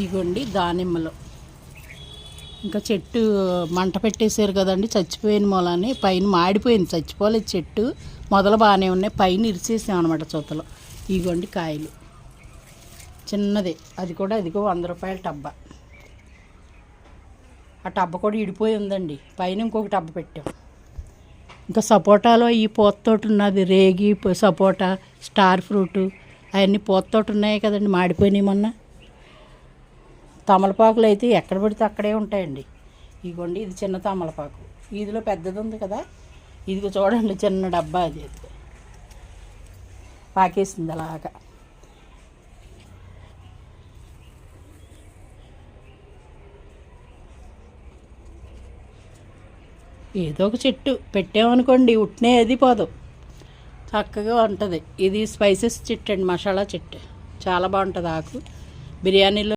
ఇగోండి దానిమ్మలు. ఇంకా చెట్టు మంట పెట్టేశారు కదండి, చచ్చిపోయిన మూలని. పైన మాడిపోయింది, చచ్చిపోలేదు చెట్టు. మొదలు బాగానే ఉన్నాయి, పైన ఇరిచేసాం అనమాట చూతలు. ఇగోండి కాయలు, చిన్నది అది కూడా. ఇదిగో 100 రూపాయల టబ్బా. ఆ టబ్బ కూడా ఇడిపోయి ఉందండి, పైన ఇంకొక టబ్బ పెట్టాం. ఇంకా సపోటాలో ఈ పూతతోటి ఉన్నది, రేగి సపోటా, స్టార్ ఫ్రూటు, అవన్నీ పూతతోటి ఉన్నాయి కదండి, మాడిపోయినాయి మొన్న. తమలపాకులు అయితే ఎక్కడ పడితే అక్కడే ఉంటాయండి. ఇదిగోండి ఇది చిన్న తమలపాకు, ఇదిలో పెద్దది ఉంది కదా, ఇదిగో చూడండి చిన్న డబ్బా, అది పాకేసింది అలాగా. ఏదో ఒక చెట్టు పెట్టామనుకోండి, ఉట్నే అది పోదు, చక్కగా ఉంటుంది. ఇది స్పైసెస్ చెట్టు అండి, మసాలా చెట్టు, చాలా బాగుంటుంది. ఆకు బిర్యానీలో